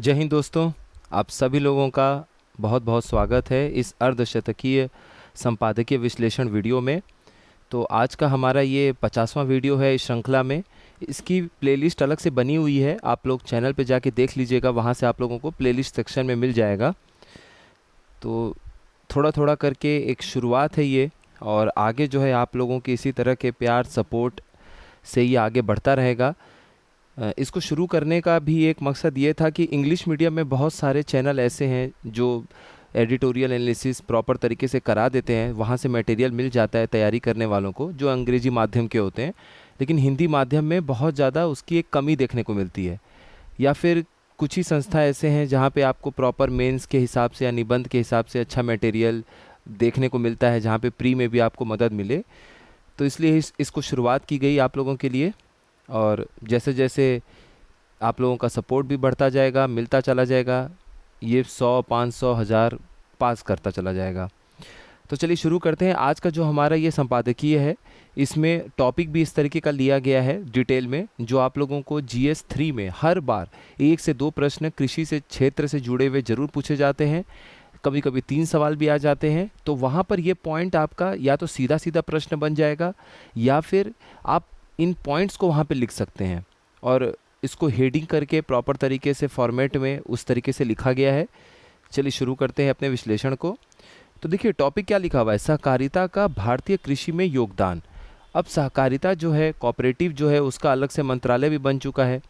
जय हिंद दोस्तों। आप सभी लोगों का बहुत बहुत स्वागत है इस अर्धशतकीय संपादकीय विश्लेषण वीडियो में। तो आज का हमारा ये 50वां वीडियो है इस श्रृंखला में। इसकी प्लेलिस्ट अलग से बनी हुई है, आप लोग चैनल पे जाके देख लीजिएगा, वहाँ से आप लोगों को प्लेलिस्ट सेक्शन में मिल जाएगा। तो थोड़ा थोड़ा करके एक शुरुआत है ये, और आगे जो है आप लोगों के इसी तरह के प्यार सपोर्ट से ये आगे बढ़ता रहेगा। इसको शुरू करने का भी एक मकसद ये था कि इंग्लिश मीडियम में बहुत सारे चैनल ऐसे हैं जो एडिटोरियल एनालिसिस प्रॉपर तरीके से करा देते हैं, वहाँ से मटेरियल मिल जाता है तैयारी करने वालों को जो अंग्रेजी माध्यम के होते हैं, लेकिन हिंदी माध्यम में बहुत ज़्यादा उसकी एक कमी देखने को मिलती है। या फिर कुछ ही संस्था ऐसे हैं जहाँ पे आपको प्रॉपर मेंस के हिसाब से या निबंध के हिसाब से अच्छा मटेरियल देखने को मिलता है, जहाँ पे प्री में भी आपको मदद मिले। तो इसलिए इसको शुरुआत की गई आप लोगों के लिए, और जैसे जैसे आप लोगों का सपोर्ट भी बढ़ता जाएगा, मिलता चला जाएगा, ये 100 500 1000 पास करता चला जाएगा। तो चलिए शुरू करते हैं। आज का जो हमारा ये संपादकीय है, इसमें टॉपिक भी इस तरीके का लिया गया है डिटेल में, जो आप लोगों को GS 3 में हर बार 1 से 2 प्रश्न कृषि से क्षेत्र से जुड़े हुए ज़रूर पूछे जाते हैं। कभी कभी 3 सवाल भी आ जाते हैं। तो वहाँ पर ये पॉइंट आपका या तो सीधा सीधा प्रश्न बन जाएगा, या फिर आप इन पॉइंट्स को वहाँ पे लिख सकते हैं, और इसको हेडिंग करके प्रॉपर तरीके से फॉर्मेट में उस तरीके से लिखा गया है। चलिए शुरू करते हैं अपने विश्लेषण को। तो देखिए टॉपिक क्या लिखा हुआ है, सहकारिता का भारतीय कृषि में योगदान। अब सहकारिता जो है, कोऑपरेटिव जो है, उसका अलग से मंत्रालय भी बन चुका है।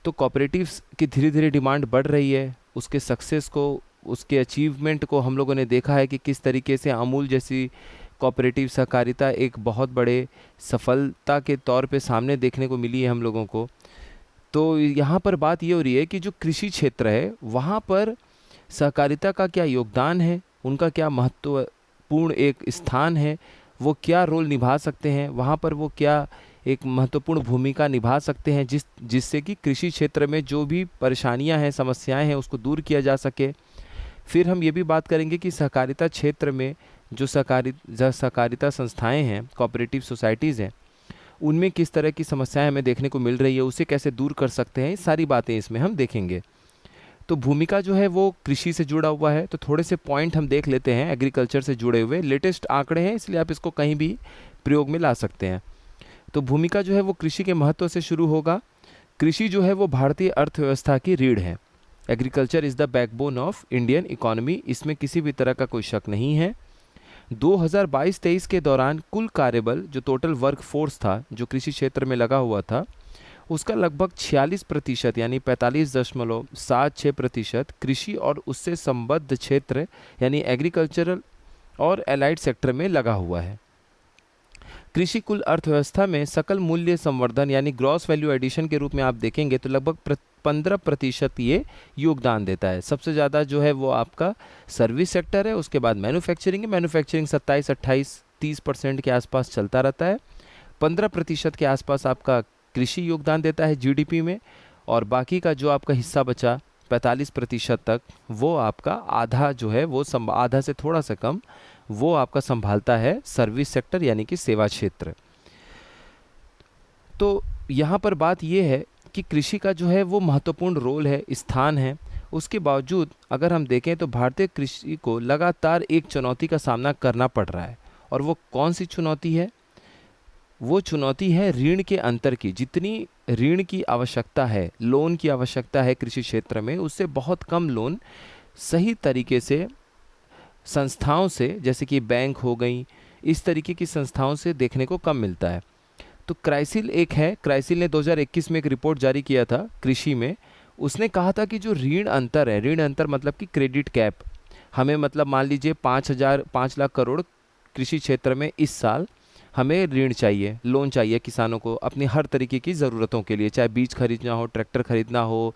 तो कोऑपरेटिव्स की धीरे धीरे डिमांड बढ़ रही है। उसके सक्सेस को, उसके अचीवमेंट को हम लोगों ने देखा है कि किस तरीके से अमूल जैसी कोऑपरेटिव सहकारिता एक बहुत बड़े सफलता के तौर पे सामने देखने को मिली है हम लोगों को। तो यहाँ पर बात ये हो रही है कि जो कृषि क्षेत्र है वहाँ पर सहकारिता का क्या योगदान है, उनका क्या महत्वपूर्ण एक स्थान है, वो क्या रोल निभा सकते हैं, वहाँ पर वो क्या एक महत्वपूर्ण भूमिका निभा सकते हैं जिससे कि कृषि क्षेत्र में जो भी परेशानियाँ हैं, समस्याएं हैं, उसको दूर किया जा सके। फिर हम ये भी बात करेंगे कि सहकारिता क्षेत्र में जो सहकारिता संस्थाएं हैं, कोऑपरेटिव सोसाइटीज़ हैं, उनमें किस तरह की समस्याएं हमें देखने को मिल रही है, उसे कैसे दूर कर सकते हैं, सारी बातें इसमें हम देखेंगे। तो भूमिका जो है वो कृषि से जुड़ा हुआ है, तो थोड़े से पॉइंट हम देख लेते हैं एग्रीकल्चर से जुड़े हुए। लेटेस्ट आंकड़े हैं, इसलिए आप इसको कहीं भी प्रयोग में ला सकते हैं। तो भूमिका जो है वो कृषि के महत्व से शुरू होगा। कृषि जो है वो भारतीय अर्थव्यवस्था की रीढ़ है। Agriculture is the backbone of Indian economy, इसमें किसी भी तरह का कोई शक नहीं है। 2022-23 के दौरान कुल कार्यबल, जो टोटल वर्क फोर्स था जो कृषि क्षेत्र में लगा हुआ था, उसका लगभग 46% यानी 45.76% कृषि और उससे संबद्ध क्षेत्र यानी एग्रीकल्चरल और एलाइड सेक्टर में लगा हुआ है। कृषि कुल अर्थव्यवस्था में सकल मूल्य संवर्धन यानी ग्रॉस वैल्यू एडिशन के रूप में आप देखेंगे तो लगभग 15% ये योगदान देता है। सबसे ज़्यादा जो है वो आपका सर्विस सेक्टर है, उसके बाद मैन्युफैक्चरिंग है। मैन्युफैक्चरिंग 27, 28, 30% के आसपास चलता रहता है। 15% के आसपास आपका कृषि योगदान देता है GDP में, और बाकी का जो आपका हिस्सा बचा 45% तक, वो आपका आधा जो है वो आधा से थोड़ा सा कम वो आपका संभालता है सर्विस सेक्टर यानी कि सेवा क्षेत्र। तो यहाँ पर बात ये है कि कृषि का जो है वो महत्वपूर्ण रोल है, स्थान है। उसके बावजूद अगर हम देखें तो भारतीय कृषि को लगातार एक चुनौती का सामना करना पड़ रहा है, और वो कौन सी चुनौती है? वो चुनौती है ऋण के अंतर की। जितनी ऋण की आवश्यकता है, लोन की आवश्यकता है कृषि क्षेत्र में, उससे बहुत कम लोन सही तरीके से संस्थाओं से, जैसे कि बैंक हो गई, इस तरीके की संस्थाओं से देखने को कम मिलता है। तो क्राइसिल एक है, क्राइसिल ने 2021 में एक रिपोर्ट जारी किया था कृषि में। उसने कहा था कि जो ऋण अंतर है, ऋण अंतर मतलब कि क्रेडिट कैप, हमें मतलब मान लीजिए 5 लाख करोड़ कृषि क्षेत्र में इस साल हमें ऋण चाहिए, लोन चाहिए किसानों को अपनी हर तरीके की ज़रूरतों के लिए, चाहे बीज खरीदना हो, ट्रैक्टर खरीदना हो,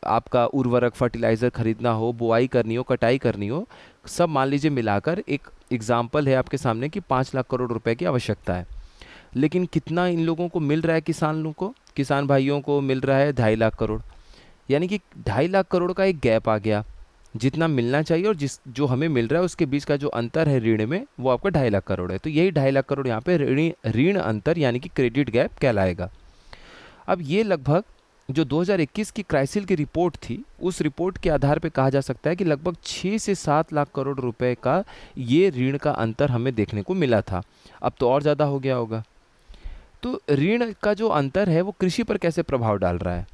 आपका उर्वरक फर्टिलाइज़र खरीदना हो, बुआई करनी हो, कटाई करनी हो, सब मान लीजिए मिलाकर एक एग्जाम्पल है आपके सामने कि 5 लाख करोड़ रुपए की आवश्यकता है। लेकिन कितना इन लोगों को मिल रहा है, किसान भाइयों को मिल रहा है 2.5 लाख करोड़। यानी कि 2.5 लाख करोड़ का एक गैप आ गया। जितना मिलना चाहिए और जो हमें मिल रहा है उसके बीच का जो अंतर है ऋण में, वो आपका 2.5 लाख करोड़ है। तो यही 2.5 लाख करोड़ यहाँ पे ऋण अंतर यानी कि क्रेडिट गैप कहलाएगा। अब ये लगभग जो 2021 की क्राइसिल की रिपोर्ट थी, उस रिपोर्ट के आधार पे कहा जा सकता है कि लगभग 6 से 7 लाख करोड़ रुपए का ये ऋण का अंतर हमें देखने को मिला था। अब तो और ज़्यादा हो गया होगा। तो ऋण का जो अंतर है वो कृषि पर कैसे प्रभाव डाल रहा है?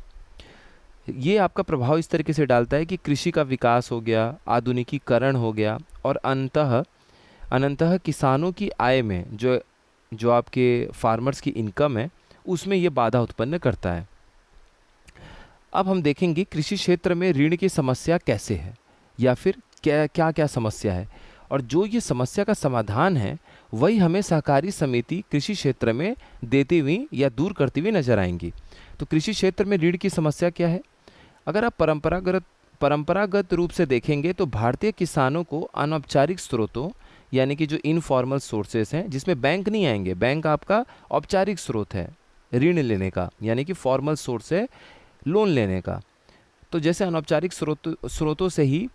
ये आपका प्रभाव इस तरीके से डालता है कि कृषि का विकास हो गया, आधुनिकीकरण हो गया, और अनंतः किसानों की आय में जो जो आपके फार्मर्स की इनकम है, उसमें ये बाधा उत्पन्न करता है। अब हम देखेंगे कृषि क्षेत्र में ऋण की समस्या कैसे है, या फिर क्या क्या क्या समस्या है, और जो ये समस्या का समाधान है वही हमें सहकारी समिति कृषि क्षेत्र में देती हुई या दूर करती हुई नजर आएंगी। तो कृषि क्षेत्र में ऋण की समस्या क्या है? अगर आप परंपरागत रूप से देखेंगे तो भारतीय किसानों को अनौपचारिक स्रोतों, यानी कि जो इनफॉर्मल सोर्सेस हैं, जिसमें बैंक नहीं आएंगे, बैंक आपका औपचारिक स्रोत है ऋण लेने का, यानी कि फॉर्मल सोर्स है लोन लेने का। तो जैसे अनौपचारिक स्रोतों से ही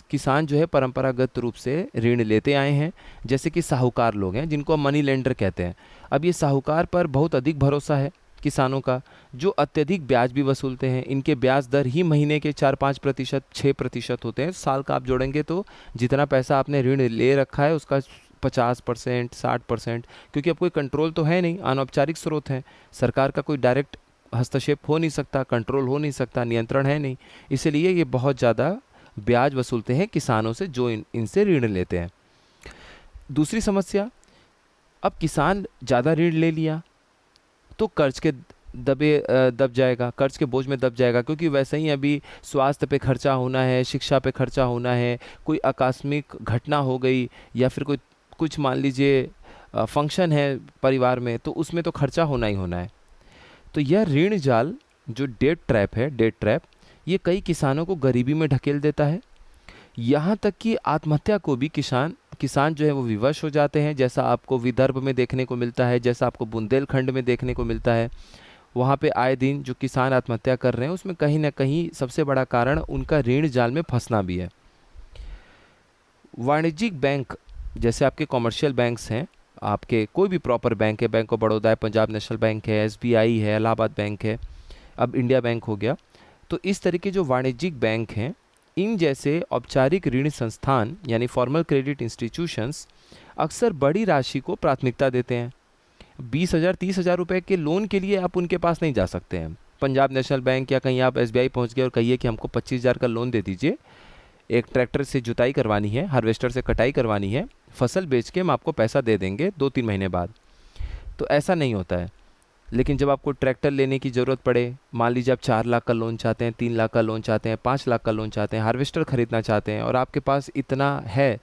किसान जो है परंपरागत रूप से ऋण लेते आए हैं, जैसे कि साहूकार लोग हैं जिनको हम मनी लेंडर कहते हैं। अब ये साहूकार पर बहुत अधिक भरोसा है किसानों का, जो अत्यधिक ब्याज भी वसूलते हैं। इनके ब्याज दर ही महीने के 4-5%, 6% होते हैं। साल का आप जोड़ेंगे तो जितना पैसा आपने ऋण ले रखा है उसका 50%, 60%, क्योंकि अब कोई कंट्रोल तो है नहीं, अनौपचारिक स्रोत है, सरकार का कोई डायरेक्ट हस्तक्षेप हो नहीं सकता, कंट्रोल हो नहीं सकता, नियंत्रण है नहीं, इसलिए ये बहुत ज़्यादा ब्याज वसूलते हैं किसानों से जो इनसे ऋण लेते हैं। दूसरी समस्या, अब किसान ज़्यादा ऋण ले लिया तो कर्ज के दब जाएगा, कर्ज के बोझ में दब जाएगा, क्योंकि वैसे ही अभी स्वास्थ्य पे खर्चा होना है, शिक्षा पे खर्चा होना है, कोई आकस्मिक घटना हो गई, या फिर कोई कुछ मान लीजिए फंक्शन है परिवार में, तो उसमें तो खर्चा होना ही होना है। तो यह ऋण जाल, जो डेट ट्रैप, ये कई किसानों को गरीबी में ढकेल देता है। यहाँ तक कि आत्महत्या को भी किसान जो है वो विवश हो जाते हैं, जैसा आपको विदर्भ में देखने को मिलता है, जैसा आपको बुंदेलखंड में देखने को मिलता है। वहाँ पे आए दिन जो किसान आत्महत्या कर रहे हैं, उसमें कहीं ना कहीं सबसे बड़ा कारण उनका ऋण जाल में फंसना भी है। वाणिज्यिक बैंक, जैसे आपके कॉमर्शियल बैंक्स हैं, आपके कोई भी प्रॉपर बैंक है, बैंक ऑफ बड़ौदा है, पंजाब नेशनल बैंक है, एसबीआई है, इलाहाबाद बैंक है, अब इंडिया बैंक हो गया। तो इस तरीके जो वाणिज्यिक बैंक हैं, इन जैसे औपचारिक ऋण संस्थान यानी फॉर्मल क्रेडिट इंस्टीट्यूशंस अक्सर बड़ी राशि को प्राथमिकता देते हैं। 20,000 30,000 रुपये के लोन के लिए आप उनके पास नहीं जा सकते हैं। पंजाब नेशनल बैंक या कहीं आप एसबीआई पहुंच गए और कहिए कि हमको 25,000 का लोन दे दीजिए, एक ट्रैक्टर से जुताई करवानी है, हार्वेस्टर से कटाई करवानी है, फसल बेच के हम आपको पैसा दे देंगे 2-3 महीने बाद। तो ऐसा नहीं होता है। लेकिन जब आपको ट्रैक्टर लेने की ज़रूरत पड़े, मान लीजिए आप 4 लाख का लोन चाहते हैं, 3 लाख का लोन चाहते हैं, 5 लाख का लोन चाहते हैं, हार्वेस्टर खरीदना चाहते हैं, और आपके पास इतना है,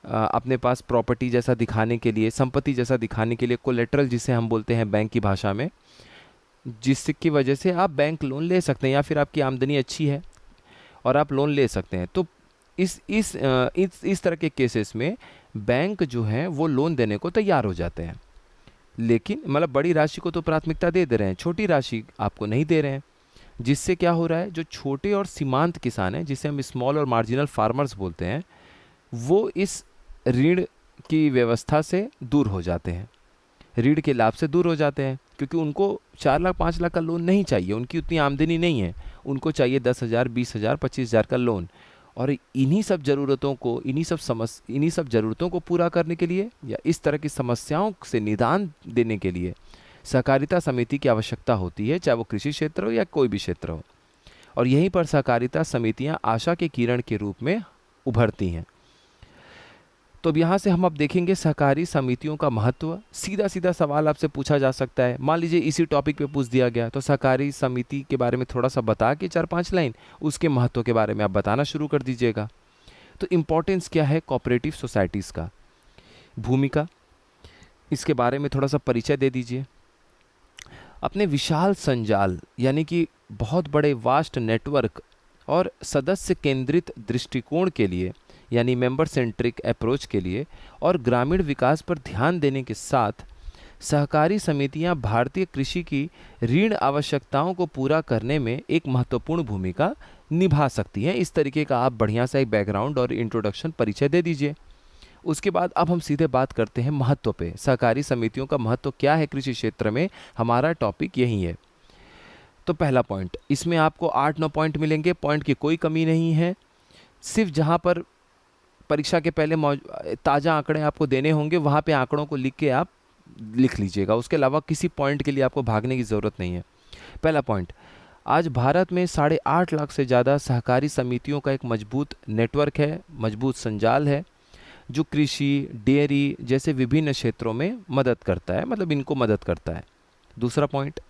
अपने पास प्रॉपर्टी जैसा दिखाने के लिए, संपत्ति जैसा दिखाने के लिए, कोलेटरल जिसे हम बोलते हैं बैंक की भाषा में, जिसकी वजह से आप बैंक लोन ले सकते हैं, या फिर आपकी आमदनी अच्छी है और आप लोन ले सकते हैं। तो इस तरह के केसेस में बैंक जो है वो लोन देने को तैयार हो जाते हैं, लेकिन मतलब बड़ी राशि को तो प्राथमिकता दे रहे हैं, छोटी राशि आपको नहीं दे रहे हैं। जिससे क्या हो रहा है, जो छोटे और सीमांत किसान हैं, जिसे हम स्मॉल और मार्जिनल फार्मर्स बोलते हैं, वो इस ऋण की व्यवस्था से दूर हो जाते हैं, ऋण के लाभ से दूर हो जाते हैं, क्योंकि उनको 4 लाख 5 लाख का लोन नहीं चाहिए, उनकी उतनी आमदनी नहीं है, उनको चाहिए 10,000 20,000 25,000 का लोन। और इन्हीं सब ज़रूरतों को पूरा करने के लिए, या इस तरह की समस्याओं से निदान देने के लिए सहकारिता समिति की आवश्यकता होती है, चाहे वो कृषि क्षेत्र हो या कोई भी क्षेत्र हो। और यहीं पर सहकारिता समितियां आशा के किरण के रूप में उभरती हैं। तो अब यहाँ से हम अब देखेंगे सहकारी समितियों का महत्व। सीधा सीधा सवाल आपसे पूछा जा सकता है, मान लीजिए इसी टॉपिक पे पूछ दिया गया, तो सहकारी समिति के बारे में थोड़ा सा बता के 4-5 लाइन उसके महत्व के बारे में आप बताना शुरू कर दीजिएगा। तो इम्पोर्टेंस क्या है कोऑपरेटिव सोसाइटीज़ का, भूमिका, इसके बारे में थोड़ा सा परिचय दे दीजिए। अपने विशाल संजाल यानी कि बहुत बड़े वास्ट नेटवर्क और सदस्य केंद्रित दृष्टिकोण के लिए, यानी मेंबर सेंट्रिक अप्रोच के लिए, और ग्रामीण विकास पर ध्यान देने के साथ सहकारी समितियां भारतीय कृषि की ऋण आवश्यकताओं को पूरा करने में एक महत्वपूर्ण भूमिका निभा सकती हैं। इस तरीके का आप बढ़िया सा एक बैकग्राउंड और इंट्रोडक्शन परिचय दे दीजिए। उसके बाद अब हम सीधे बात करते हैं महत्व पे। सहकारी समितियों का महत्व क्या है कृषि क्षेत्र में, हमारा टॉपिक यही है। तो पहला पॉइंट, इसमें आपको 8-9 पॉइंट मिलेंगे, पॉइंट की कोई कमी नहीं है। सिर्फ जहाँ पर परीक्षा के पहले ताज़ा आंकड़े आपको देने होंगे वहाँ पे आंकड़ों को लिख के आप लिख लीजिएगा, उसके अलावा किसी पॉइंट के लिए आपको भागने की ज़रूरत नहीं है। पहला पॉइंट, आज भारत में 8.5 लाख से ज़्यादा सहकारी समितियों का एक मजबूत नेटवर्क है, मजबूत संजाल है, जो कृषि, डेयरी जैसे विभिन्न क्षेत्रों में मदद करता है, मतलब इनको मदद करता है। दूसरा पॉइंट,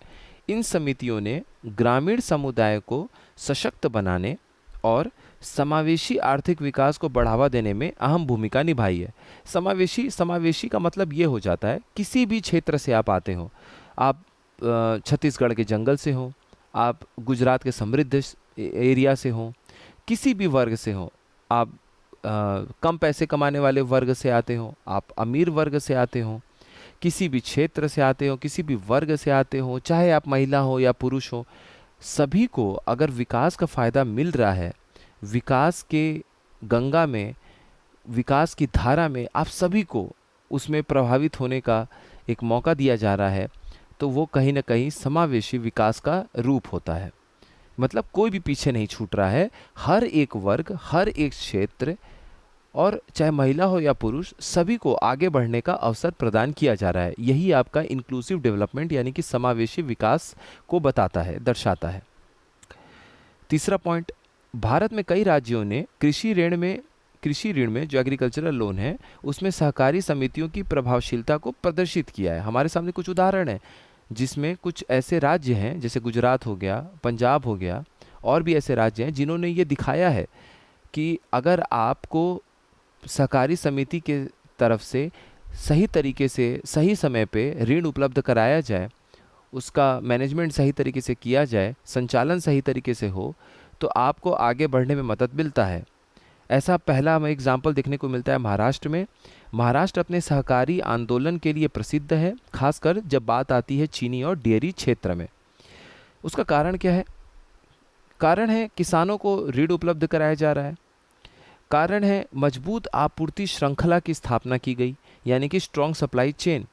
इन समितियों ने ग्रामीण समुदाय को सशक्त बनाने और समावेशी आर्थिक विकास को बढ़ावा देने में अहम भूमिका निभाई है। समावेशी का मतलब ये हो जाता है, किसी भी क्षेत्र से आप आते हो, आप छत्तीसगढ़ के जंगल से हो, आप गुजरात के समृद्ध एरिया से हो, किसी भी वर्ग से हो, आप कम पैसे कमाने वाले वर्ग से आते हो, आप अमीर वर्ग से आते हो, किसी भी क्षेत्र से आते हो, किसी भी वर्ग से आते हो, चाहे आप महिला हो या पुरुष हो, सभी को अगर विकास का फ़ायदा मिल रहा है, विकास के गंगा में, विकास की धारा में आप सभी को उसमें प्रभावित होने का एक मौका दिया जा रहा है, तो वो कहीं ना कहीं समावेशी विकास का रूप होता है। मतलब कोई भी पीछे नहीं छूट रहा है, हर एक वर्ग, हर एक क्षेत्र, और चाहे महिला हो या पुरुष, सभी को आगे बढ़ने का अवसर प्रदान किया जा रहा है। यही आपका इंक्लूसिव डेवलपमेंट यानी कि समावेशी विकास को बताता है, दर्शाता है। तीसरा पॉइंट, भारत में कई राज्यों ने कृषि ऋण में जो एग्रीकल्चरल लोन है उसमें सहकारी समितियों की प्रभावशीलता को प्रदर्शित किया है। हमारे सामने कुछ उदाहरण हैं जिसमें कुछ ऐसे राज्य हैं जैसे गुजरात हो गया, पंजाब हो गया, और भी ऐसे राज्य हैं जिन्होंने ये दिखाया है कि अगर आपको सहकारी समिति के तरफ से सही तरीके से, सही समय पे ऋण उपलब्ध कराया जाए, उसका मैनेजमेंट सही तरीके से किया जाए, संचालन सही तरीके से हो, तो आपको आगे बढ़ने में मदद मिलता है। ऐसा पहला हमें एग्जाम्पल देखने को मिलता है महाराष्ट्र में। महाराष्ट्र अपने सहकारी आंदोलन के लिए प्रसिद्ध है, खासकर जब बात आती है चीनी और डेयरी क्षेत्र में। उसका कारण क्या है? कारण है किसानों को ऋण उपलब्ध कराया जा रहा है, कारण है मजबूत आपूर्ति श्रृंखला की स्थापना की गई, यानी कि स्ट्रॉन्ग सप्लाई चेन।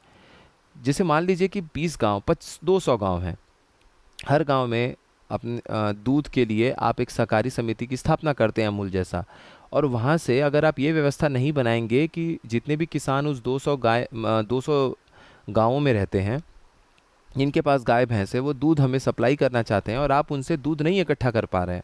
जैसे मान लीजिए कि 20 गांव, 200 गांव हैं, हर गांव में अपने दूध के लिए आप एक सहकारी समिति की स्थापना करते हैं अमूल जैसा, और वहाँ से अगर आप ये व्यवस्था नहीं बनाएंगे कि जितने भी किसान उस 200 गाँवों में रहते हैं, जिनके पास गाय भैंस है, वो दूध हमें सप्लाई करना चाहते हैं और आप उनसे दूध नहीं इकट्ठा कर पा रहे हैं,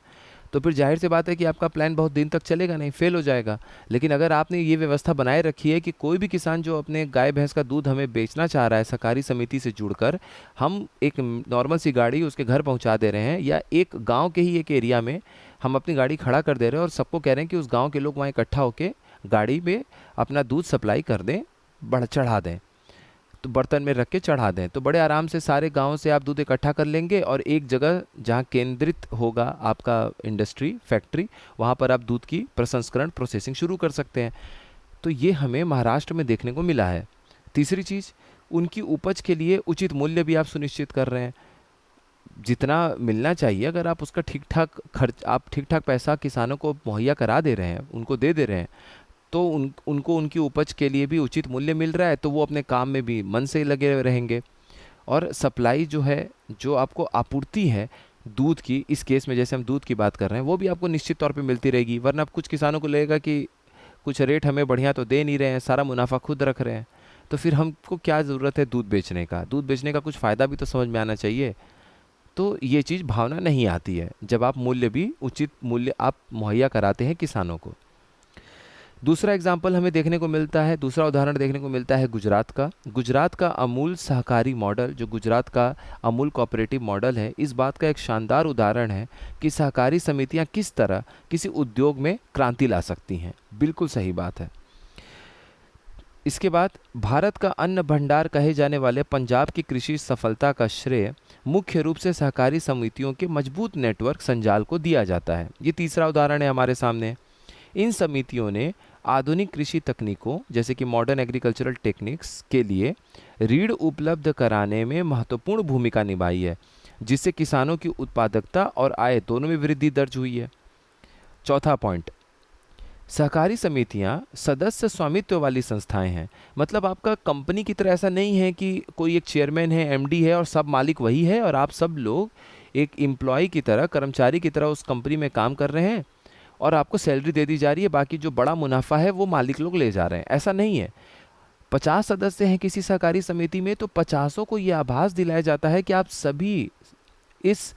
तो फिर जाहिर सी बात है कि आपका प्लान बहुत दिन तक चलेगा नहीं, फेल हो जाएगा। लेकिन अगर आपने ये व्यवस्था बनाए रखी है कि कोई भी किसान जो अपने गाय भैंस का दूध हमें बेचना चाह रहा है, सहकारी समिति से जुड़कर हम एक नॉर्मल सी गाड़ी उसके घर पहुंचा दे रहे हैं, या एक गांव के ही एक एरिया में हम अपनी गाड़ी खड़ा कर दे रहे हैं और सबको कह रहे हैं कि उस गाँव के लोग वहाँ इकट्ठा होकर गाड़ी में अपना दूध सप्लाई कर दें, चढ़ा दें, तो बर्तन में रख के चढ़ा दें, तो बड़े आराम से सारे गांव से आप दूध इकट्ठा कर लेंगे और एक जगह जहां केंद्रित होगा आपका इंडस्ट्री, फैक्ट्री, वहां पर आप दूध की प्रसंस्करण, प्रोसेसिंग शुरू कर सकते हैं। तो ये हमें महाराष्ट्र में देखने को मिला है। तीसरी चीज़, उनकी उपज के लिए उचित मूल्य भी आप सुनिश्चित कर रहे हैं। जितना मिलना चाहिए, अगर आप उसका ठीक ठाक पैसा किसानों को मुहैया करा दे रहे हैं, उनको दे दे रहे हैं, तो उनको उनकी उपज के लिए भी उचित मूल्य मिल रहा है, तो वो अपने काम में भी मन से लगे रहेंगे। और सप्लाई जो है, जो आपको आपूर्ति है दूध की, इस केस में जैसे हम दूध की बात कर रहे हैं, वो भी आपको निश्चित तौर पे मिलती रहेगी। वरना कुछ किसानों को लगेगा कि कुछ रेट हमें बढ़िया तो दे नहीं रहे हैं, सारा मुनाफा खुद रख रहे हैं, तो फिर हमको क्या ज़रूरत है दूध बेचने का? दूध बेचने का कुछ फ़ायदा भी तो समझ में आना चाहिए। तो ये चीज़ भावना नहीं आती है जब आप मूल्य भी, उचित मूल्य आप मुहैया कराते हैं किसानों को। दूसरा एग्जाम्पल हमें देखने को मिलता है, दूसरा उदाहरण देखने को मिलता है गुजरात का। गुजरात का अमूल सहकारी मॉडल, जो गुजरात का अमूल कोऑपरेटिव मॉडल है, इस बात का एक शानदार उदाहरण है कि सहकारी समितियां किस तरह किसी उद्योग में क्रांति ला सकती हैं। बिल्कुल सही बात है। इसके बाद भारत का अन्न भंडार कहे जाने वाले पंजाब की कृषि सफलता का श्रेय मुख्य रूप से सहकारी समितियों के मजबूत नेटवर्क संजाल को दिया जाता है। ये तीसरा उदाहरण है हमारे सामने। इन समितियों ने आधुनिक कृषि तकनीकों जैसे कि मॉडर्न एग्रीकल्चरल टेक्निक्स के लिए ऋण उपलब्ध कराने में महत्वपूर्ण भूमिका निभाई है, जिससे किसानों की उत्पादकता और आय दोनों में वृद्धि दर्ज हुई है। चौथा पॉइंट, सहकारी समितियां सदस्य स्वामित्व वाली संस्थाएं हैं। मतलब आपका कंपनी की तरह ऐसा नहीं है कि कोई एक चेयरमैन है, एमडी है और सब मालिक वही है और आप सब लोग एक एम्प्लॉय की तरह, कर्मचारी की तरह उस कंपनी में काम कर रहे हैं और आपको सैलरी दे दी जा रही है, बाकी जो बड़ा मुनाफा है वो मालिक लोग ले जा रहे हैं। ऐसा नहीं है। 50 सदस्य हैं किसी सहकारी समिति में, तो 50 को ये आभास दिलाया जाता है कि आप सभी इस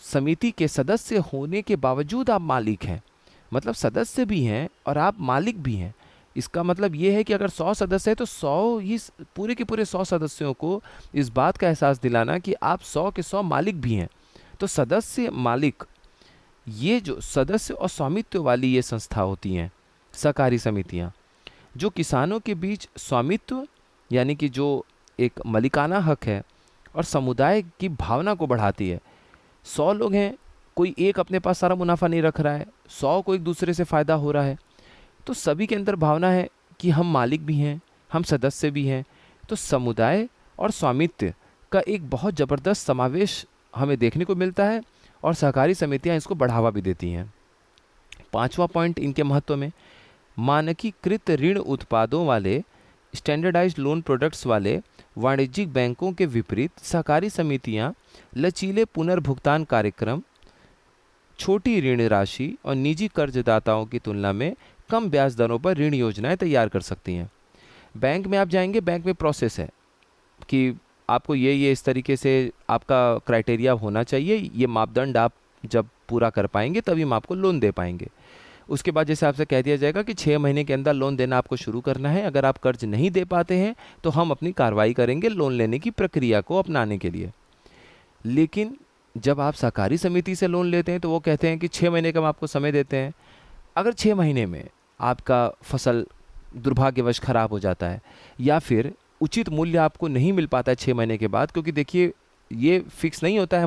समिति के सदस्य होने के बावजूद आप मालिक हैं। मतलब सदस्य भी हैं और आप मालिक भी हैं। इसका मतलब ये है कि अगर 100 सदस्य है तो 100 ही पूरे के पूरे 100 सदस्यों को इस बात का एहसास दिलाना कि आप 100 के 100 मालिक भी हैं। तो सदस्य मालिक, ये जो सदस्य और स्वामित्व वाली ये संस्था होती हैं सहकारी समितियां, जो किसानों के बीच स्वामित्व यानी कि जो एक मलिकाना हक है और समुदाय की भावना को बढ़ाती है। 100 लोग हैं, कोई एक अपने पास सारा मुनाफा नहीं रख रहा है, 100 को एक दूसरे से फ़ायदा हो रहा है, तो सभी के अंदर भावना है कि हम मालिक भी हैं, हम सदस्य भी हैं। तो समुदाय और स्वामित्व का एक बहुत ज़बरदस्त समावेश हमें देखने को मिलता है और सहकारी समितियां इसको बढ़ावा भी देती हैं। 5वां पॉइंट इनके महत्व में, मानकीकृत ऋण उत्पादों वाले, स्टैंडर्डाइज्ड लोन प्रोडक्ट्स वाले वाणिज्यिक बैंकों के विपरीत सहकारी समितियां लचीले पुनर्भुगतान कार्यक्रम, छोटी ऋण राशि और निजी कर्जदाताओं की तुलना में कम ब्याज दरों पर ऋण योजनाएं तैयार कर सकती हैं। बैंक में आप जाएंगे, बैंक में प्रोसेस है कि आपको ये इस तरीके से आपका क्राइटेरिया होना चाहिए, ये मापदंड आप जब पूरा कर पाएंगे तभी हम आपको लोन दे पाएंगे। उसके बाद जैसे आपसे कह दिया जाएगा कि 6 महीने के अंदर लोन देना आपको शुरू करना है। अगर आप कर्ज नहीं दे पाते हैं तो हम अपनी कार्रवाई करेंगे लोन लेने की प्रक्रिया को अपनाने के लिए। लेकिन जब आप सहकारी समिति से लोन लेते हैं तो वो कहते हैं कि 6 महीने का हम आपको समय देते हैं। अगर 6 महीने में आपका फसल दुर्भाग्यवश खराब हो जाता है या फिर उचित मूल्य आपको नहीं मिल पाता है 6 महीने के बाद, क्योंकि देखिए ये फिक्स नहीं होता है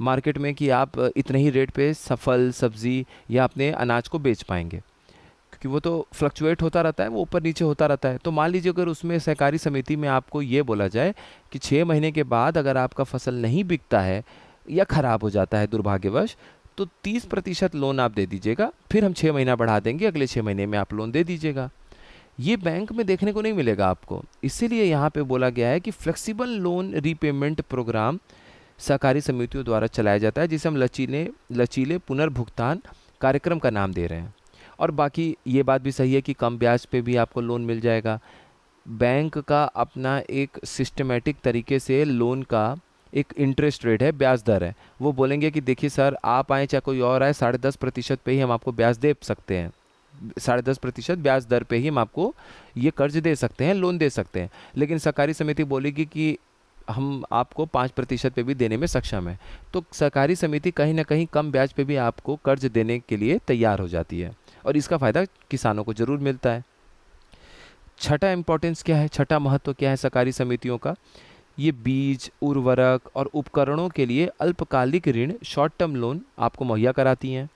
मार्केट में कि आप इतने ही रेट पे फल सब्जी या अपने अनाज को बेच पाएंगे, क्योंकि वो तो फ्लक्चुएट होता रहता है, वो ऊपर नीचे होता रहता है। तो मान लीजिए अगर उसमें सहकारी समिति में आपको ये बोला जाए कि 6 महीने के बाद अगर आपका फसल नहीं बिकता है या ख़राब हो जाता है दुर्भाग्यवश, तो 30% लोन आप दे दीजिएगा, फिर हम 6 महीना बढ़ा देंगे, अगले 6 महीने में आप लोन दे दीजिएगा। ये बैंक में देखने को नहीं मिलेगा आपको। इसीलिए यहाँ पे बोला गया है कि फ्लेक्सिबल लोन रीपेमेंट प्रोग्राम सहकारी समितियों द्वारा चलाया जाता है, जिसे हम लचीले पुनर्भुगतान कार्यक्रम का नाम दे रहे हैं। और बाकी ये बात भी सही है कि कम ब्याज पे भी आपको लोन मिल जाएगा। बैंक का अपना एक सिस्टमेटिक तरीके से लोन का एक इंटरेस्ट रेट है, ब्याज दर है। वो बोलेंगे कि देखिए सर, आप आए चाहे कोई और आए, 10.5% पे ही हम आपको ब्याज दे सकते हैं, 10.5% ब्याज दर पे ही हम आपको ये कर्ज दे सकते हैं, लोन दे सकते हैं। लेकिन सहकारी समिति बोलेगी कि हम आपको 5% पे भी देने में सक्षम है। तो सहकारी समिति कहीं ना कहीं कम ब्याज पे भी आपको कर्ज देने के लिए तैयार हो जाती है और इसका फ़ायदा किसानों को ज़रूर मिलता है। छठा इम्पोर्टेंस क्या है, छठा महत्व क्या है सहकारी समितियों का? ये बीज, उर्वरक और उपकरणों के लिए अल्पकालिक ऋण, शॉर्ट टर्म लोन आपको मुहैया कराती हैं।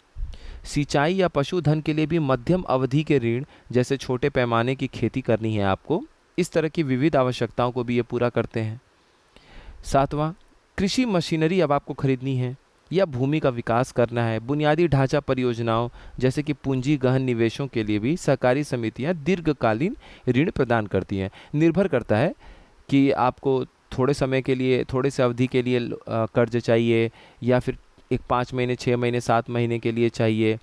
सिंचाई या पशुधन के लिए भी मध्यम अवधि के ऋण, जैसे छोटे पैमाने की खेती करनी है आपको, इस तरह की विविध आवश्यकताओं को भी ये पूरा करते हैं। 7वां, कृषि मशीनरी अब आपको खरीदनी है या भूमि का विकास करना है, बुनियादी ढांचा परियोजनाओं जैसे कि पूंजी गहन निवेशों के लिए भी सहकारी समितियां दीर्घकालीन ऋण प्रदान करती हैं। निर्भर करता है कि आपको थोड़े समय के लिए, थोड़े से अवधि के लिए कर्ज चाहिए या फिर एक 5 महीने, 6 महीने, 7 महीने के लिए चाहिए,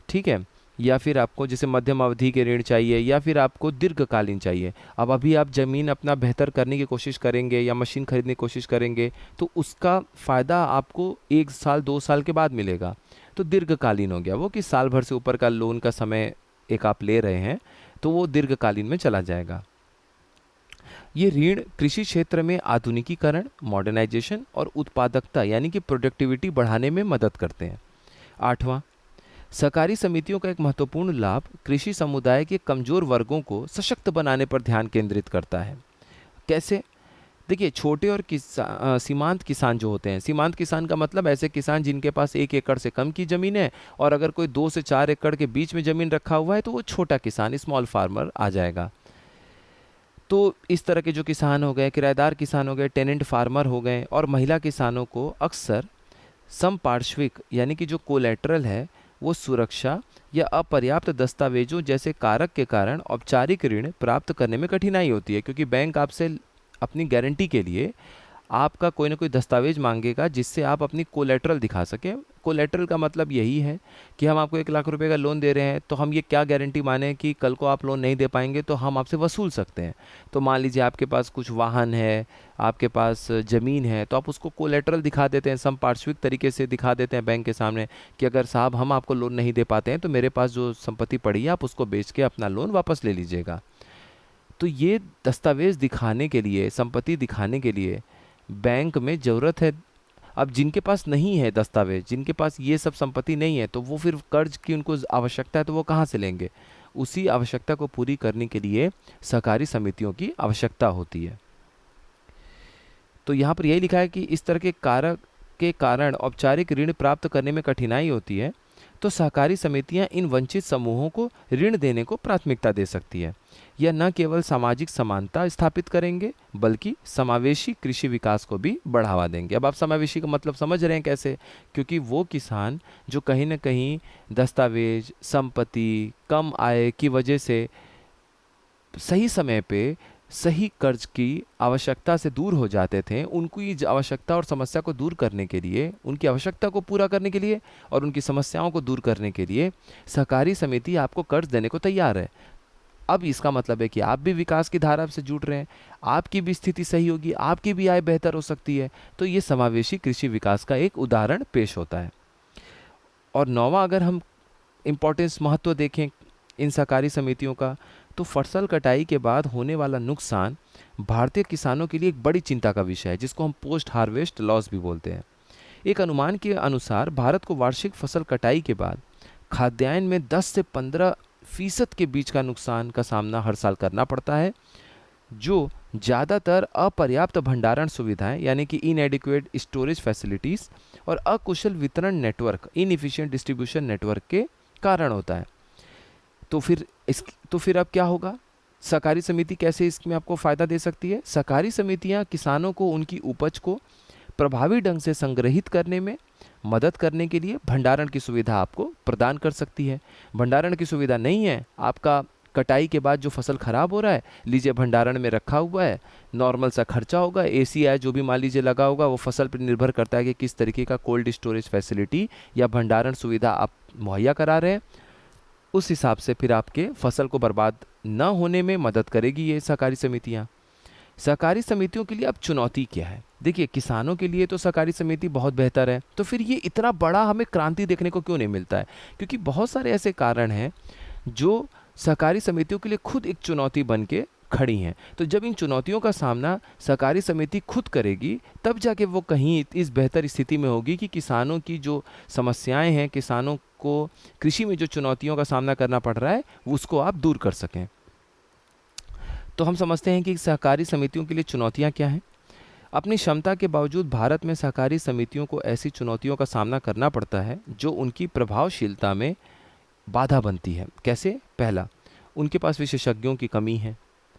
ठीक है, या फिर आपको जैसे मध्यम अवधि के ऋण चाहिए या फिर आपको दीर्घकालीन चाहिए। अब अभी आप ज़मीन अपना बेहतर करने की कोशिश करेंगे या मशीन खरीदने की कोशिश करेंगे तो उसका फ़ायदा आपको 1 साल 2 साल के बाद मिलेगा। तो दीर्घकालीन हो गया वो कि साल भर से ऊपर का लोन का समय एक आप ले रहे हैं तो वो दीर्घकालीन में चला जाएगा। ये ऋण कृषि क्षेत्र में आधुनिकीकरण, मॉडर्नाइजेशन और उत्पादकता यानी कि प्रोडक्टिविटी बढ़ाने में मदद करते हैं। 8वां, सहकारी समितियों का एक महत्वपूर्ण लाभ कृषि समुदाय के कमज़ोर वर्गों को सशक्त बनाने पर ध्यान केंद्रित करता है। कैसे? देखिए, छोटे और सीमांत किसान जो होते हैं, सीमांत किसान का मतलब ऐसे किसान जिनके पास 1 एकड़ से कम की ज़मीन है, और अगर कोई 2 से 4 एकड़ के बीच में ज़मीन रखा हुआ है तो वो छोटा किसान, स्मॉल फार्मर आ जाएगा। तो इस तरह के जो किसान हो गए, किराएदार किसान हो गए, टेनेंट फार्मर हो गए, और महिला किसानों को अक्सर समपार्श्विक यानी कि जो कोलेटरल है वो सुरक्षा या अपर्याप्त दस्तावेजों जैसे कारक के कारण औपचारिक ऋण प्राप्त करने में कठिनाई होती है, क्योंकि बैंक आपसे अपनी गारंटी के लिए आपका कोई ना कोई दस्तावेज मांगेगा जिससे आप अपनी कोलेटरल दिखा सकें। कोलेटरल का मतलब यही है कि हम आपको 1 लाख रुपए का लोन दे रहे हैं, तो हम ये क्या गारंटी माने कि कल को आप लोन नहीं दे पाएंगे तो हम आपसे वसूल सकते हैं। तो मान लीजिए आपके पास कुछ वाहन है, आपके पास ज़मीन है, तो आप उसको कोलेटरल दिखा देते हैं, संपार्श्विक तरीके से दिखा देते हैं बैंक के सामने कि अगर साहब हम आपको लोन नहीं दे पाते हैं तो मेरे पास जो संपत्ति पड़ी है आप उसको बेच के अपना लोन वापस ले लीजिएगा। तो ये दस्तावेज दिखाने के लिए, संपत्ति दिखाने के लिए बैंक में ज़रूरत है। अब जिनके पास नहीं है दस्तावेज, जिनके पास ये सब संपत्ति नहीं है, तो वो फिर कर्ज की उनको आवश्यकता है तो वो कहाँ से लेंगे? उसी आवश्यकता को पूरी करने के लिए सहकारी समितियों की आवश्यकता होती है। तो यहाँ पर यही लिखा है कि इस तरह के कारक के कारण औपचारिक ऋण प्राप्त करने में कठिनाई होती है, तो सहकारी समितियां इन वंचित समूहों को ऋण देने को प्राथमिकता दे सकती है। यह न केवल सामाजिक समानता स्थापित करेंगे बल्कि समावेशी कृषि विकास को भी बढ़ावा देंगे। अब आप समावेशी का मतलब समझ रहे हैं कैसे? क्योंकि वो किसान जो कहीं ना कहीं दस्तावेज, संपत्ति, कम आय की वजह से सही समय पे सही कर्ज की आवश्यकता से दूर हो जाते थे, उनकी आवश्यकता और समस्या को दूर करने के लिए, उनकी आवश्यकता को पूरा करने के लिए और उनकी समस्याओं को दूर करने के लिए सहकारी समिति आपको कर्ज देने को तैयार है। अब इसका मतलब है कि आप भी विकास की धारा से जुड़ रहे हैं, आपकी भी स्थिति सही होगी, आपकी भी आय बेहतर हो सकती है। तो ये समावेशी कृषि विकास का एक उदाहरण पेश होता है। और नौवां, अगर हम इम्पोर्टेंस, महत्व देखें इन सहकारी समितियों का, तो फसल कटाई के बाद होने वाला नुकसान भारतीय किसानों के लिए एक बड़ी चिंता का विषय है, जिसको हम पोस्ट हार्वेस्ट लॉस भी बोलते हैं। एक अनुमान के अनुसार भारत को वार्षिक फसल कटाई के बाद खाद्यान्न में 10 से 15% के बीच का नुकसान का सामना हर साल करना पड़ता है, जो ज़्यादातर अपर्याप्त भंडारण सुविधाएं यानी कि इनएडिक्वेट स्टोरेज फैसिलिटीज़ और अकुशल वितरण नेटवर्क, इनएफिशिएंट डिस्ट्रीब्यूशन नेटवर्क के कारण होता है। तो फिर अब क्या होगा? सहकारी समिति कैसे इसमें आपको फ़ायदा दे सकती है? सहकारी समितियां किसानों को उनकी उपज को प्रभावी ढंग से संग्रहित करने में मदद करने के लिए भंडारण की सुविधा आपको प्रदान कर सकती है। भंडारण की सुविधा नहीं है, आपका कटाई के बाद जो फसल खराब हो रहा है, लीजिए भंडारण में रखा हुआ है, नॉर्मल सा खर्चा होगा, एसी है जो भी मान लीजिए लगा होगा, वो फसल पर निर्भर करता है कि किस तरीके का कोल्ड स्टोरेज फैसिलिटी या भंडारण सुविधा आप मुहैया करा रहे हैं। उस हिसाब से फिर आपके फसल को बर्बाद न होने में मदद करेगी ये सहकारी समितियाँ। सहकारी समितियों के लिए अब चुनौती क्या है? देखिए, किसानों के लिए तो सहकारी समिति बहुत बेहतर है, तो फिर ये इतना बड़ा हमें क्रांति देखने को क्यों नहीं मिलता है? क्योंकि बहुत सारे ऐसे कारण हैं जो सहकारी समितियों के लिए खुद एक चुनौती बन के खड़ी हैं। तो जब इन चुनौतियों का सामना सहकारी समिति खुद करेगी, तब जाके वो कहीं इस बेहतर स्थिति में होगी कि किसानों की जो समस्याएं हैं, किसानों को कृषि में जो चुनौतियों का सामना करना पड़ रहा है, उसको आप दूर कर सकें। तो हम समझते हैं कि सहकारी समितियों के लिए चुनौतियां क्या हैं। अपनी क्षमता के बावजूद भारत में सहकारी समितियों को ऐसी चुनौतियों का सामना करना पड़ता है जो उनकी प्रभावशीलता में बाधा बनती है। कैसे? पहला, उनके पास विशेषज्ञों की कमी है,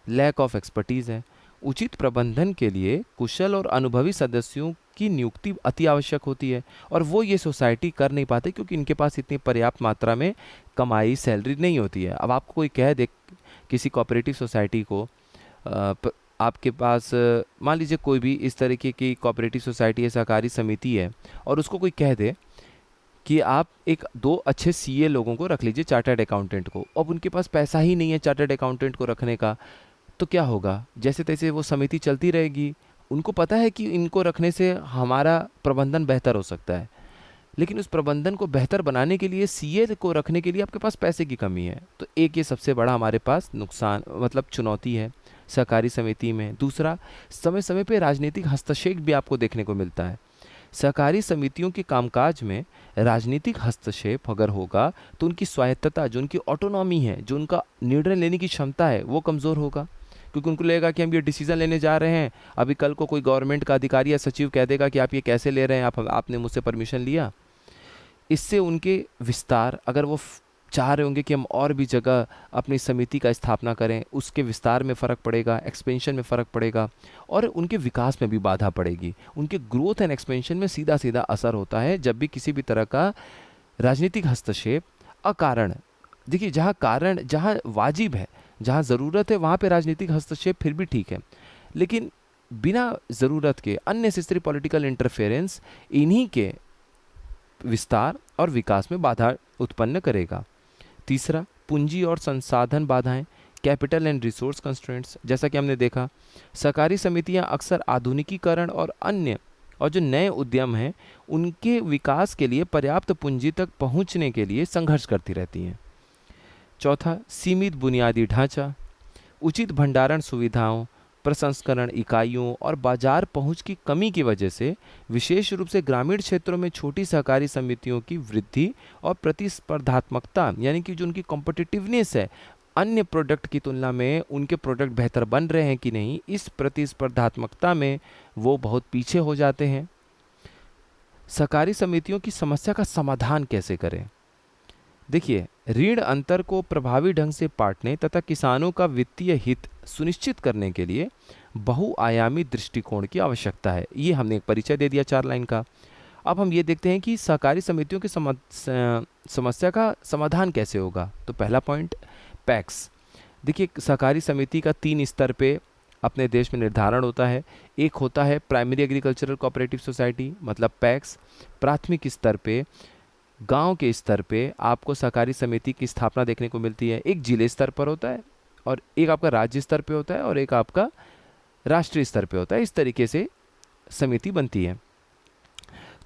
लैक ऑफ एक्सपर्टीज़ है। उचित प्रबंधन के लिए कुशल और अनुभवी सदस्यों की नियुक्ति अति आवश्यक होती है, और वो ये सोसाइटी कर नहीं पाते क्योंकि इनके पास इतनी पर्याप्त मात्रा में कमाई, सैलरी नहीं होती है। अब आपको कोई कह दे, किसी कोऑपरेटिव सोसाइटी को आपके पास मान लीजिए कोई भी इस तरीके की कोऑपरेटिव सोसाइटी है, सहकारी समिति है, और उसको कोई कह दे कि आप एक दो अच्छे सीए लोगों को रख लीजिए, चार्टर्ड अकाउंटेंट को। अब उनके पास पैसा ही नहीं है चार्टर्ड अकाउंटेंट को रखने का, तो क्या होगा? जैसे तैसे वो समिति चलती रहेगी। उनको पता है कि इनको रखने से हमारा प्रबंधन बेहतर हो सकता है, लेकिन उस प्रबंधन को बेहतर बनाने के लिए सीए को रखने के लिए आपके पास पैसे की कमी है। तो एक ये सबसे बड़ा हमारे पास नुकसान, मतलब चुनौती है सहकारी समिति में। दूसरा, समय समय पे राजनीतिक हस्तक्षेप भी आपको देखने को मिलता है। सहकारी समितियों के कामकाज में राजनीतिक हस्तक्षेप अगर होगा तो उनकी स्वायत्तता, जो उनकी ऑटोनॉमी है, जो उनका निर्णय लेने की क्षमता है, वो कमज़ोर होगा। क्योंकि उनको लगेगा कि हम ये डिसीजन लेने जा रहे हैं, अभी कल को कोई गवर्नमेंट का अधिकारी या सचिव कह देगा कि आप ये कैसे ले रहे हैं, आपने मुझसे परमिशन लिया। इससे उनके विस्तार, अगर वो चाह रहे होंगे कि हम और भी जगह अपनी समिति का स्थापना करें, उसके विस्तार में फ़र्क पड़ेगा, एक्सपेंशन में फ़र्क पड़ेगा, और उनके विकास में भी बाधा पड़ेगी। उनके ग्रोथ एंड एक्सपेंशन में सीधा सीधा असर होता है जब भी किसी भी तरह का राजनीतिक हस्तक्षेप अकारण, देखिए जहाँ वाजिब है, जहाँ ज़रूरत है, वहाँ पे राजनीतिक हस्तक्षेप फिर भी ठीक है, लेकिन बिना ज़रूरत के अननेसेसरी पॉलिटिकल इंटरफेरेंस इन्हीं के विस्तार और विकास में बाधा उत्पन्न करेगा। तीसरा, पूंजी और संसाधन बाधाएं, कैपिटल एंड रिसोर्स कंस्ट्रेंट्स। जैसा कि हमने देखा, सहकारी समितियां अक्सर आधुनिकीकरण और जो नए उद्यम हैं उनके विकास के लिए पर्याप्त पूंजी तक पहुंचने के लिए संघर्ष करती रहती हैं। चौथा, सीमित बुनियादी ढांचा, उचित भंडारण सुविधाओं, प्रसंस्करण इकाइयों और बाजार पहुंच की कमी की वजह से विशेष रूप से ग्रामीण क्षेत्रों में छोटी सहकारी समितियों की वृद्धि और प्रतिस्पर्धात्मकता, यानी कि जो उनकी कॉम्पिटिटिवनेस है, अन्य प्रोडक्ट की तुलना में उनके प्रोडक्ट बेहतर बन रहे हैं कि नहीं, इस प्रतिस्पर्धात्मकता में वो बहुत पीछे हो जाते हैं। सहकारी समितियों की समस्या का समाधान कैसे करें? देखिए, ऋण अंतर को प्रभावी ढंग से पाटने तथा किसानों का वित्तीय हित सुनिश्चित करने के लिए बहुआयामी दृष्टिकोण की आवश्यकता है। ये हमने एक परिचय दे दिया 4 लाइन का। अब हम ये देखते हैं कि सहकारी समितियों की समस्या का समाधान कैसे होगा। तो पहला पॉइंट, पैक्स। देखिए, सहकारी समिति का 3 स्तर पे अपने देश में निर्धारण होता है। एक होता है प्राइमरी एग्रीकल्चरल कोऑपरेटिव सोसाइटी, मतलब पैक्स। प्राथमिक स्तर पे, गांव के स्तर पे आपको सहकारी समिति की स्थापना देखने को मिलती है। एक जिले स्तर पर होता है और एक आपका राज्य स्तर पे होता है और एक आपका राष्ट्रीय स्तर पे होता है। इस तरीके से समिति बनती है।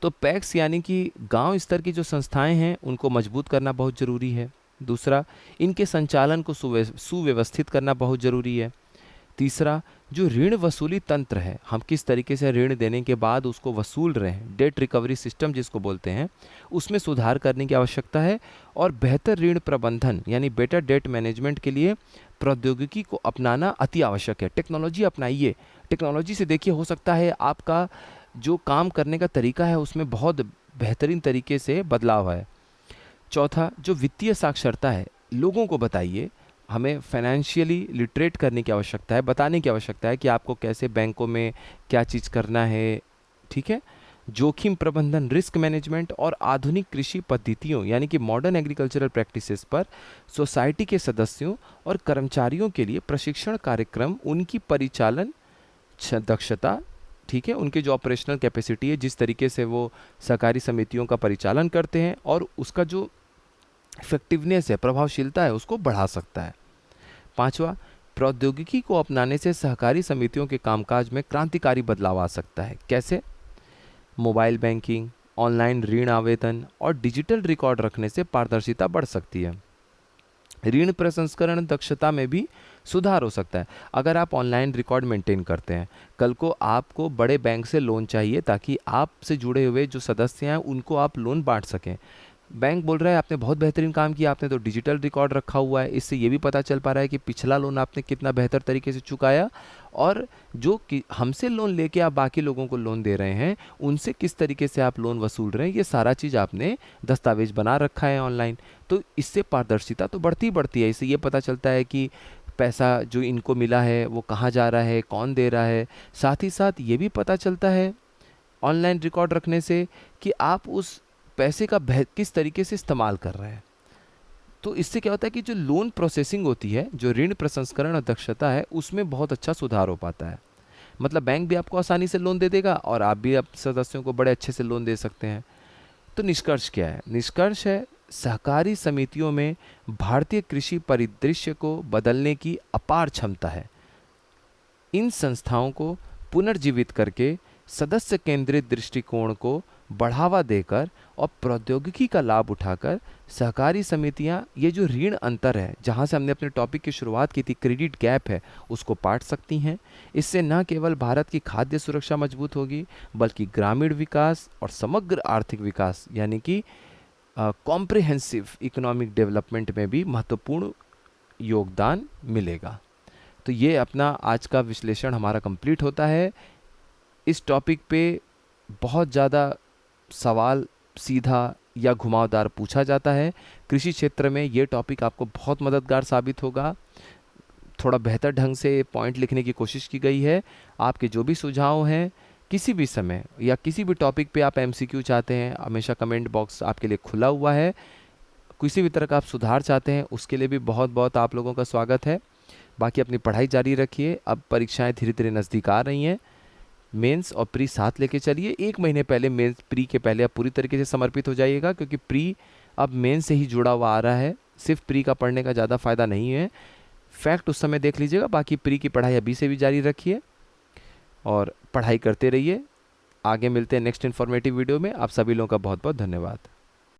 तो पैक्स यानी कि गांव स्तर की जो संस्थाएं हैं उनको मजबूत करना बहुत ज़रूरी है। दूसरा, इनके संचालन को सुव्यवस्थित करना बहुत ज़रूरी है। तीसरा, जो ऋण वसूली तंत्र है, हम किस तरीके से ऋण देने के बाद उसको वसूल रहे हैं, डेट रिकवरी सिस्टम जिसको बोलते हैं, उसमें सुधार करने की आवश्यकता है। और बेहतर ऋण प्रबंधन यानी बेटर डेट मैनेजमेंट के लिए प्रौद्योगिकी को अपनाना अति आवश्यक है। टेक्नोलॉजी अपनाइए। टेक्नोलॉजी से देखिए, हो सकता है आपका जो काम करने का तरीका है उसमें बहुत बेहतरीन तरीके से बदलाव है। चौथा, जो वित्तीय साक्षरता है, लोगों को बताइए। हमें फाइनेंशियली लिटरेट करने की आवश्यकता है, बताने की आवश्यकता है कि आपको कैसे बैंकों में क्या चीज़ करना है। ठीक है। जोखिम प्रबंधन, रिस्क मैनेजमेंट और आधुनिक कृषि पद्धतियों यानी कि मॉडर्न एग्रीकल्चरल प्रैक्टिसेस पर सोसाइटी के सदस्यों और कर्मचारियों के लिए प्रशिक्षण कार्यक्रम, उनकी परिचालन दक्षता, ठीक है, उनके जो ऑपरेशनल कैपेसिटी है, जिस तरीके से वो सहकारी समितियों का परिचालन करते हैं और उसका जो इफेक्टिवनेस है, प्रभावशीलता है, उसको बढ़ा सकता है। पांचवा, प्रौद्योगिकी को अपनाने से सहकारी समितियों के कामकाज में क्रांतिकारी बदलाव आ सकता है। कैसे? मोबाइल बैंकिंग, ऑनलाइन ऋण आवेदन और डिजिटल रिकॉर्ड रखने से पारदर्शिता बढ़ सकती है। ऋण प्रसंस्करण दक्षता में भी सुधार हो सकता है। अगर आप ऑनलाइन रिकॉर्ड मेंटेन करते हैं, कल को आपको बड़े बैंक से लोन चाहिए ताकि आपसे जुड़े हुए जो सदस्य हैं उनको आप लोन बांट सकें। बैंक बोल रहा है आपने बहुत बेहतरीन काम किया, आपने तो डिजिटल रिकॉर्ड रखा हुआ है, इससे ये भी पता चल पा रहा है कि पिछला लोन आपने कितना बेहतर तरीके से चुकाया और जो कि हमसे लोन लेके आप बाकी लोगों को लोन दे रहे हैं उनसे किस तरीके से आप लोन वसूल रहे हैं, ये सारा चीज़ आपने दस्तावेज बना रखा है ऑनलाइन। तो इससे पारदर्शिता तो बढ़ती है। इससे ये पता चलता है कि पैसा जो इनको मिला है वो कहाँ जा रहा है, कौन दे रहा है। साथ ही साथ ये भी पता चलता है ऑनलाइन रिकॉर्ड रखने से कि आप उस पैसे का किस तरीके से इस्तेमाल कर रहे हैं। तो इससे क्या होता है कि जो लोन प्रोसेसिंग होती है, जो ऋण प्रसंस्करण और दक्षता है, उसमें बहुत अच्छा सुधार हो पाता है। मतलब बैंक भी आपको आसानी से लोन दे देगा और आप भी आप सदस्यों को बड़े अच्छे से लोन दे सकते हैं। तो निष्कर्ष क्या है? निष्कर्ष है सहकारी समितियों में भारतीय कृषि परिदृश्य को बदलने की अपार क्षमता है। इन संस्थाओं को पुनर्जीवित करके सदस्य केंद्रित दृष्टिकोण को बढ़ावा देकर और प्रौद्योगिकी का लाभ उठाकर सहकारी समितियां ये जो ऋण अंतर है, जहां से हमने अपने टॉपिक की शुरुआत की थी, क्रेडिट गैप है, उसको पाट सकती हैं। इससे न केवल भारत की खाद्य सुरक्षा मजबूत होगी बल्कि ग्रामीण विकास और समग्र आर्थिक विकास यानी कि कॉम्प्रिहेंसिव इकोनॉमिक डेवलपमेंट में भी महत्वपूर्ण योगदान मिलेगा। तो ये अपना आज का विश्लेषण हमारा कंप्लीट होता है। इस टॉपिक पे बहुत ज़्यादा सवाल सीधा या घुमावदार पूछा जाता है। कृषि क्षेत्र में ये टॉपिक आपको बहुत मददगार साबित होगा। थोड़ा बेहतर ढंग से पॉइंट लिखने की कोशिश की गई है। आपके जो भी सुझाव हैं किसी भी समय या किसी भी टॉपिक पे आप एमसीक्यू चाहते हैं, हमेशा कमेंट बॉक्स आपके लिए खुला हुआ है। किसी भी तरह का आप सुधार चाहते हैं उसके लिए भी बहुत बहुत आप लोगों का स्वागत है। बाकी अपनी पढ़ाई जारी रखिए। अब परीक्षाएं धीरे धीरे नज़दीक आ रही हैं। मेंस और प्री साथ लेके चलिए। 1 महीने पहले मेंस प्री के पहले आप पूरी तरीके से समर्पित हो जाइएगा, क्योंकि प्री अब मेंस से ही जुड़ा हुआ आ रहा है। सिर्फ प्री का पढ़ने का ज़्यादा फ़ायदा नहीं है। फैक्ट उस समय देख लीजिएगा। बाकी प्री की पढ़ाई अभी से भी जारी रखिए और पढ़ाई करते रहिए। आगे मिलते हैं नेक्स्ट इन्फॉर्मेटिव वीडियो में। आप सभी लोगों का बहुत बहुत धन्यवाद।